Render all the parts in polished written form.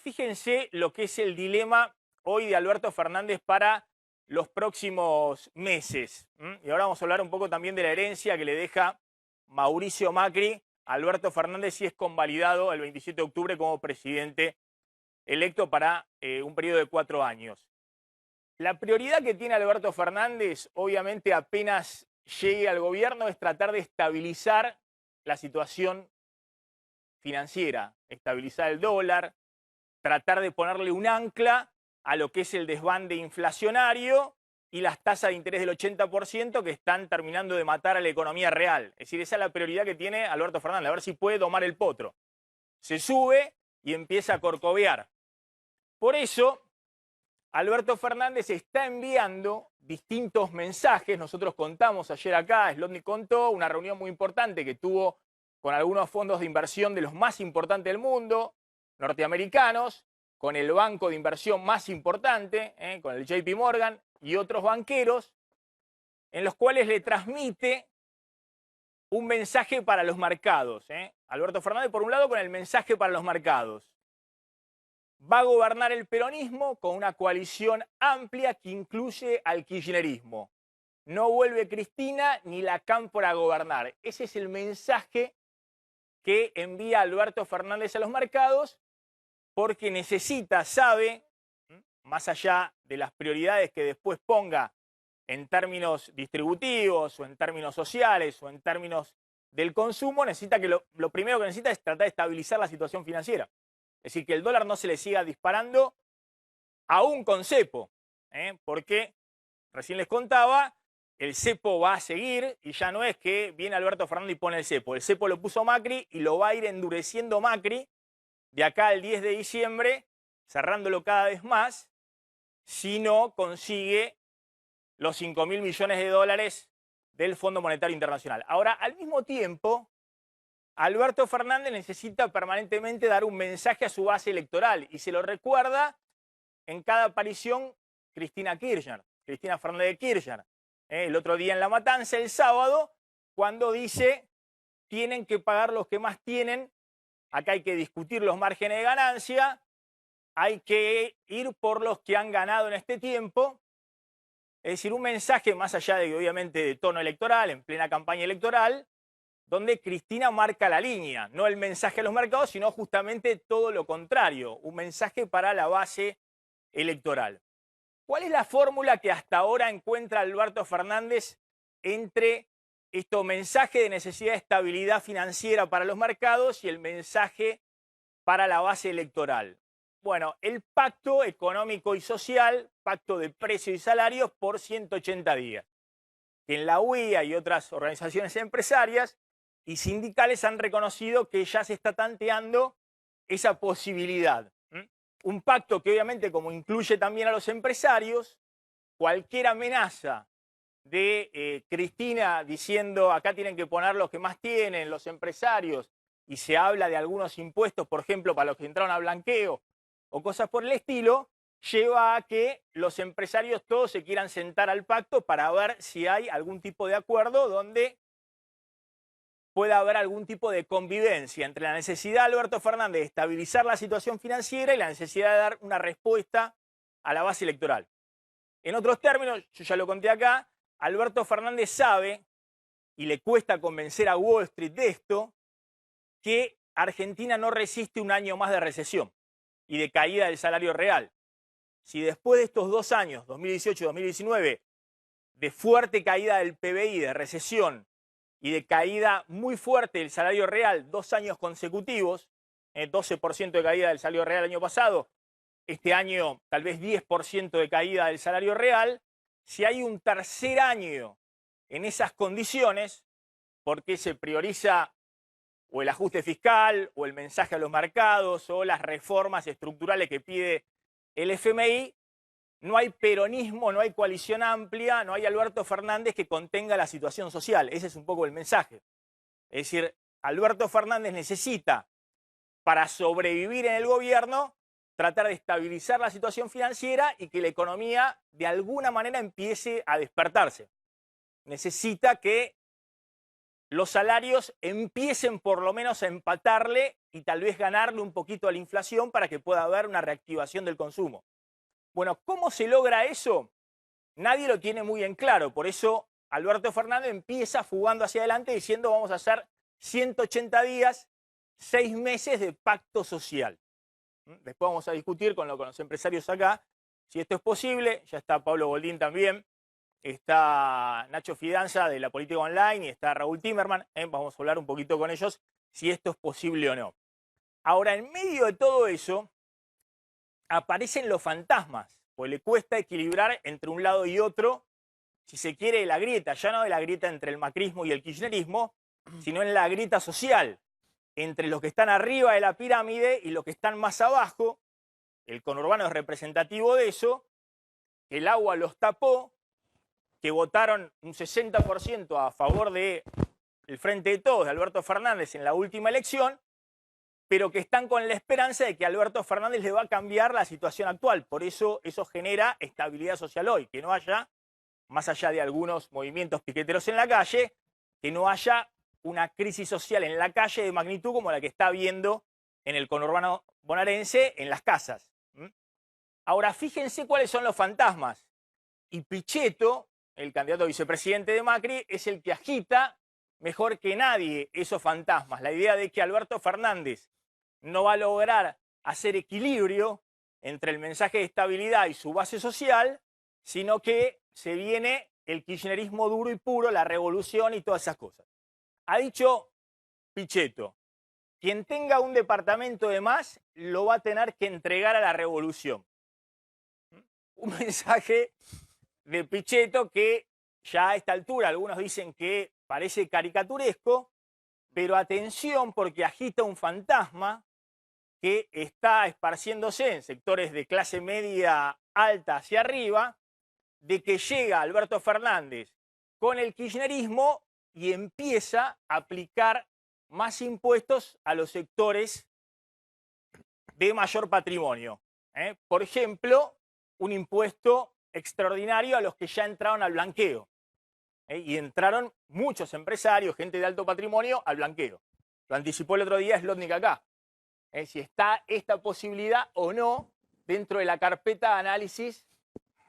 Fíjense lo que es el dilema hoy de Alberto Fernández para los próximos meses. Y ahora vamos a hablar un poco también de la herencia que le deja Mauricio Macri a Alberto Fernández si es convalidado el 27 de octubre como presidente electo para un periodo de 4 años. La prioridad que tiene Alberto Fernández, obviamente apenas llegue al gobierno, es tratar de estabilizar la situación financiera, estabilizar el dólar, tratar de ponerle un ancla a lo que es el desbande inflacionario y las tasas de interés del 80% que están terminando de matar a la economía real. Es decir, esa es la prioridad que tiene Alberto Fernández, a ver si puede domar el potro. Se sube y empieza a corcovear. Por eso, Alberto Fernández está enviando distintos mensajes. Nosotros contamos ayer acá, Slotnick contó, una reunión muy importante que tuvo con algunos fondos de inversión de los más importantes del mundo, norteamericanos, con el banco de inversión más importante, con el JP Morgan y otros banqueros, en los cuales le transmite un mensaje para los mercados. Alberto Fernández, por un lado, con el mensaje para los mercados. Va a gobernar el peronismo con una coalición amplia que incluye al kirchnerismo. No vuelve Cristina ni la Cámpora a gobernar. Ese es el mensaje que envía Alberto Fernández a los mercados porque necesita, sabe, más allá de las prioridades que después ponga en términos distributivos o en términos sociales o en términos del consumo, necesita que lo primero que necesita es tratar de estabilizar la situación financiera. Es decir, que el dólar no se le siga disparando aún con cepo, porque recién les contaba, el cepo va a seguir y ya no es que viene Alberto Fernández y pone el cepo. El cepo lo puso Macri y lo va a ir endureciendo Macri de acá al 10 de diciembre, cerrándolo cada vez más, si no consigue los 5.000 millones de dólares del Fondo Monetario Internacional. Ahora, al mismo tiempo, Alberto Fernández necesita permanentemente dar un mensaje a su base electoral y se lo recuerda en cada aparición Cristina Fernández de Kirchner. El otro día en La Matanza, el sábado, cuando dice tienen que pagar los que más tienen, acá hay que discutir los márgenes de ganancia, hay que ir por los que han ganado en este tiempo. Es decir, un mensaje más allá de, obviamente, de tono electoral, en plena campaña electoral, donde Cristina marca la línea, no el mensaje a los mercados, sino justamente todo lo contrario, un mensaje para la base electoral. ¿Cuál es la fórmula que hasta ahora encuentra Alberto Fernández entre este mensaje de necesidad de estabilidad financiera para los mercados y el mensaje para la base electoral? Bueno, el pacto económico y social, pacto de precios y salarios por 180 días, que en la UIA y otras organizaciones empresarias y sindicales han reconocido que ya se está tanteando esa posibilidad. Un pacto que obviamente, como incluye también a los empresarios, cualquier amenaza de Cristina diciendo acá tienen que poner los que más tienen, los empresarios, y se habla de algunos impuestos, por ejemplo, para los que entraron a blanqueo o cosas por el estilo, lleva a que los empresarios todos se quieran sentar al pacto para ver si hay algún tipo de acuerdo donde pueda haber algún tipo de convivencia entre la necesidad de Alberto Fernández de estabilizar la situación financiera y la necesidad de dar una respuesta a la base electoral. En otros términos, yo ya lo conté acá, Alberto Fernández sabe, y le cuesta convencer a Wall Street de esto, que Argentina no resiste un año más de recesión y de caída del salario real. Si después de estos 2 años, 2018 y 2019, de fuerte caída del PBI, de recesión, y de caída muy fuerte del salario real 2 años consecutivos, 12% de caída del salario real el año pasado, este año tal vez 10% de caída del salario real, si hay un tercer año en esas condiciones, porque se prioriza o el ajuste fiscal, o el mensaje a los mercados, o las reformas estructurales que pide el FMI, no hay peronismo, no hay coalición amplia, no hay Alberto Fernández que contenga la situación social. Ese es un poco el mensaje. Es decir, Alberto Fernández necesita, para sobrevivir en el gobierno, tratar de estabilizar la situación financiera y que la economía de alguna manera empiece a despertarse. Necesita que los salarios empiecen por lo menos a empatarle y tal vez ganarle un poquito a la inflación para que pueda haber una reactivación del consumo. Bueno, ¿cómo se logra eso? Nadie lo tiene muy en claro, por eso Alberto Fernández empieza fugando hacia adelante diciendo vamos a hacer 180 días, 6 meses de pacto social. Después vamos a discutir con los empresarios acá si esto es posible. Ya está Pablo Goldín también, está Nacho Fidanza de la Política Online y está Raúl Timerman. Vamos a hablar un poquito con ellos si esto es posible o no. Ahora, en medio de todo eso, aparecen los fantasmas, pues le cuesta equilibrar entre un lado y otro, si se quiere, la grieta, ya no de la grieta entre el macrismo y el kirchnerismo, sino en la grieta social, entre los que están arriba de la pirámide y los que están más abajo. El conurbano es representativo de eso. El agua los tapó, que votaron un 60% a favor del Frente de Todos, de Alberto Fernández, en la última elección, pero que están con la esperanza de que Alberto Fernández le va a cambiar la situación actual. Por eso genera estabilidad social hoy, que no haya, más allá de algunos movimientos piqueteros en la calle, que no haya una crisis social en la calle de magnitud como la que está habiendo en el conurbano bonaerense, en las casas. Ahora, fíjense cuáles son los fantasmas. Y Pichetto, el candidato a vicepresidente de Macri, es el que agita mejor que nadie esos fantasmas. La idea de que Alberto Fernández no va a lograr hacer equilibrio entre el mensaje de estabilidad y su base social, sino que se viene el kirchnerismo duro y puro, la revolución y todas esas cosas. Ha dicho Pichetto, quien tenga un departamento de más lo va a tener que entregar a la revolución. Un mensaje de Pichetto que ya a esta altura algunos dicen que parece caricaturesco, pero atención porque agita un fantasma que está esparciéndose en sectores de clase media alta hacia arriba, de que llega Alberto Fernández con el kirchnerismo y empieza a aplicar más impuestos a los sectores de mayor patrimonio. Por ejemplo, un impuesto extraordinario a los que ya entraron al blanqueo. Y entraron muchos empresarios, gente de alto patrimonio, al blanqueo. Lo anticipó el otro día Slotnick acá. Si está esta posibilidad o no dentro de la carpeta de análisis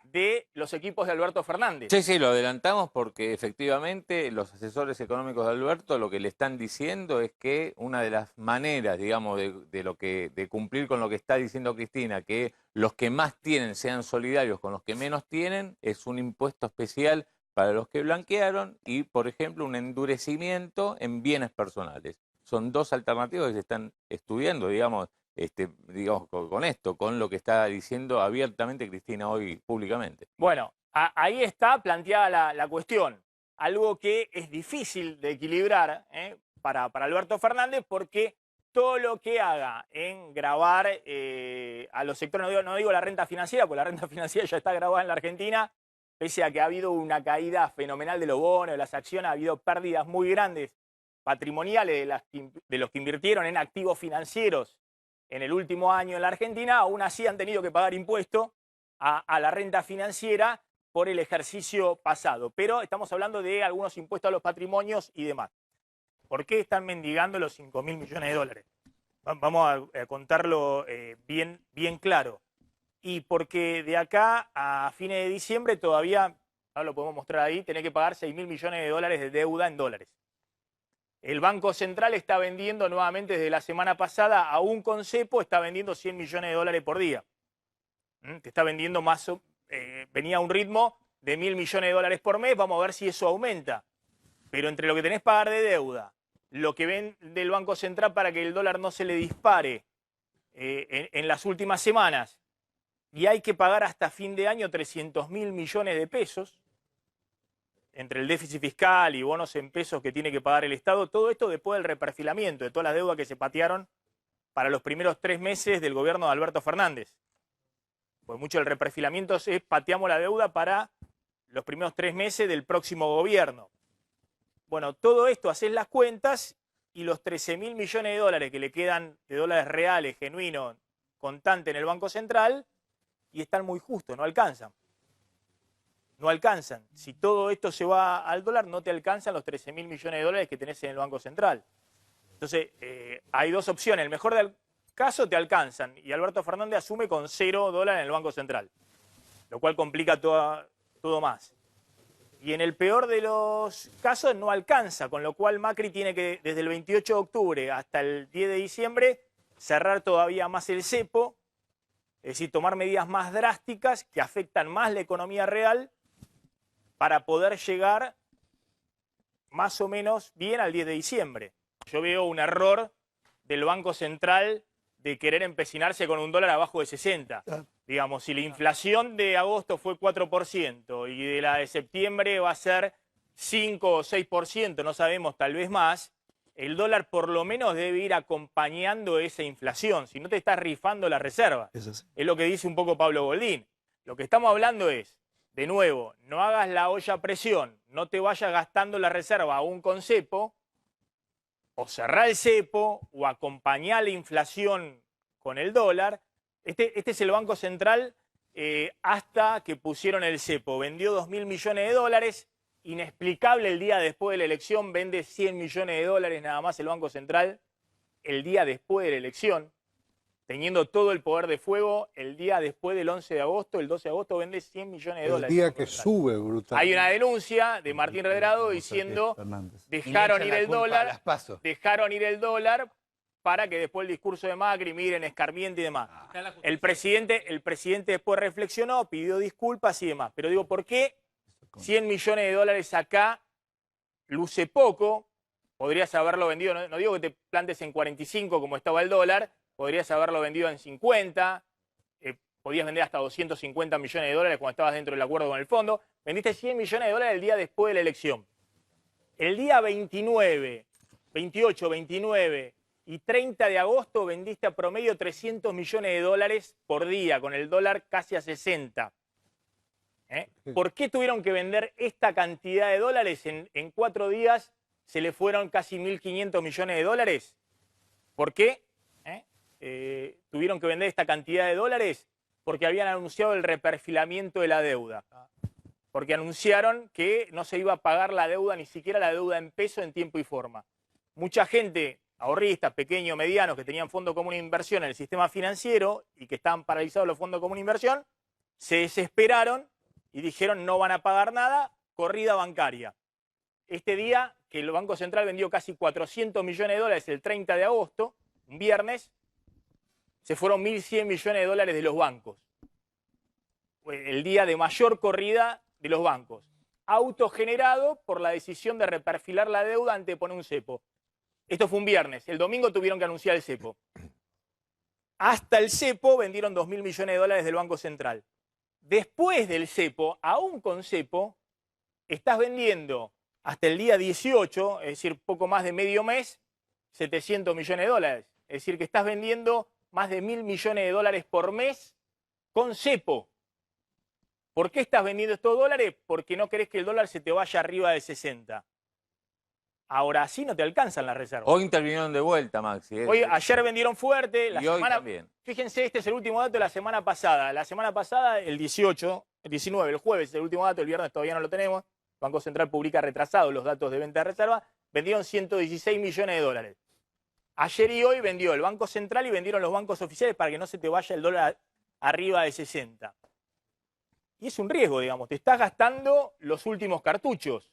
de los equipos de Alberto Fernández. Sí, sí, lo adelantamos porque efectivamente los asesores económicos de Alberto lo que le están diciendo es que una de las maneras, digamos, de cumplir con lo que está diciendo Cristina, que los que más tienen sean solidarios con los que menos tienen, es un impuesto especial para los que blanquearon y, por ejemplo, un endurecimiento en bienes personales. Son dos alternativas que se están estudiando, digamos, con esto, con lo que está diciendo abiertamente Cristina hoy públicamente. Bueno, ahí está planteada la cuestión. Algo que es difícil de equilibrar para Alberto Fernández, porque todo lo que haga en gravar a los sectores, no digo la renta financiera, porque la renta financiera ya está grabada en la Argentina, pese a que ha habido una caída fenomenal de los bonos, de las acciones, ha habido pérdidas muy grandes patrimoniales de los que invirtieron en activos financieros en el último año en la Argentina, aún así han tenido que pagar impuestos a la renta financiera por el ejercicio pasado. Pero estamos hablando de algunos impuestos a los patrimonios y demás. ¿Por qué están mendigando los 5.000 millones de dólares? Vamos a contarlo bien claro. Y porque de acá a fines de diciembre todavía, ahora lo podemos mostrar ahí, tenés que pagar 6.000 millones de dólares de deuda en dólares. El Banco Central está vendiendo nuevamente desde la semana pasada, aún con cepo, está vendiendo 100 millones de dólares por día. Te está vendiendo venía a un ritmo de 1.000 millones de dólares por mes, vamos a ver si eso aumenta. Pero entre lo que tenés que pagar de deuda, lo que vende el Banco Central para que el dólar no se le dispare en las últimas semanas, y hay que pagar hasta fin de año 300.000 millones de pesos, entre el déficit fiscal y bonos en pesos que tiene que pagar el Estado, todo esto después del reperfilamiento de todas las deudas que se patearon para los primeros 3 meses del gobierno de Alberto Fernández. Pues mucho del reperfilamiento es pateamos la deuda para los primeros 3 meses del próximo gobierno. Bueno, todo esto, haces las cuentas y los 13.000 millones de dólares que le quedan de dólares reales, genuinos, contantes en el Banco Central, y están muy justos, no alcanzan. no alcanzan. Si todo esto se va al dólar, no te alcanzan los 13.000 millones de dólares que tenés en el Banco Central. Entonces, hay dos opciones. El mejor del caso te alcanzan y Alberto Fernández asume con $0 en el Banco Central, lo cual complica todo más. Y en el peor de los casos no alcanza, con lo cual Macri tiene que, desde el 28 de octubre hasta el 10 de diciembre, cerrar todavía más el cepo, es decir, tomar medidas más drásticas que afectan más la economía real para poder llegar más o menos bien al 10 de diciembre. Yo veo un error del Banco Central de querer empecinarse con un dólar abajo de 60. Digamos, si la inflación de agosto fue 4% y de la de septiembre va a ser 5 o 6%, no sabemos, tal vez más, el dólar por lo menos debe ir acompañando esa inflación, si no te estás rifando la reserva. Es lo que dice un poco Pablo Goldín. Lo que estamos hablando es, de nuevo, no hagas la olla a presión, no te vayas gastando la reserva aún con cepo, o cerrar el cepo, o acompañar la inflación con el dólar. Este es el Banco Central hasta que pusieron el cepo. Vendió 2.000 millones de dólares. Inexplicable, el día después de la elección vende 100 millones de dólares nada más el Banco Central. El día después de la elección, teniendo todo el poder de fuego, el día después del 11 de agosto, el 12 de agosto, vende 100 millones de dólares. El día que sube brutalmente. Hay una denuncia de Martín Redrado diciendo dejaron ir el dólar para que después el discurso de Macri, miren, escarmiente y demás. El presidente después reflexionó, pidió disculpas y demás. Pero digo, ¿por qué 100 millones de dólares acá luce poco? Podrías haberlo vendido, no digo que te plantes en 45 como estaba el dólar, podrías haberlo vendido en 50, podías vender hasta 250 millones de dólares cuando estabas dentro del acuerdo con el fondo. Vendiste 100 millones de dólares el día después de la elección. El día 29, 28, 29 y 30 de agosto vendiste a promedio 300 millones de dólares por día, con el dólar casi a 60. ¿Por qué tuvieron que vender esta cantidad de dólares? En 4 días se le fueron casi 1.500 millones de dólares. ¿Por qué? Tuvieron que vender esta cantidad de dólares porque habían anunciado el reperfilamiento de la deuda. Porque anunciaron que no se iba a pagar la deuda, ni siquiera la deuda en peso, en tiempo y forma. Mucha gente, ahorristas, pequeños, medianos, que tenían fondo común de inversión en el sistema financiero y que estaban paralizados los fondos común de inversión, se desesperaron y dijeron no van a pagar nada, corrida bancaria. Este día que el Banco Central vendió casi 400 millones de dólares el 30 de agosto, un viernes, se fueron 1.100 millones de dólares de los bancos. El día de mayor corrida de los bancos. Autogenerado por la decisión de reperfilar la deuda antes de poner un cepo. Esto fue un viernes. El domingo tuvieron que anunciar el cepo. Hasta el cepo vendieron 2.000 millones de dólares del Banco Central. Después del cepo, aún con cepo, estás vendiendo hasta el día 18, es decir, poco más de medio mes, 700 millones de dólares. Es decir, que estás vendiendo más de 1.000 millones de dólares por mes con cepo. ¿Por qué estás vendiendo estos dólares? Porque no querés que el dólar se te vaya arriba de 60. Ahora sí no te alcanzan las reservas. Hoy intervinieron de vuelta, Maxi. Ayer vendieron fuerte. Y hoy también. Fíjense, este es el último dato de la semana pasada. La semana pasada, el 18, el 19, el jueves es el último dato, el viernes todavía no lo tenemos. El Banco Central publica retrasado los datos de venta de reserva. Vendieron 116 millones de dólares. Ayer y hoy vendió el Banco Central y vendieron los bancos oficiales para que no se te vaya el dólar arriba de 60. Y es un riesgo, digamos, te estás gastando los últimos cartuchos.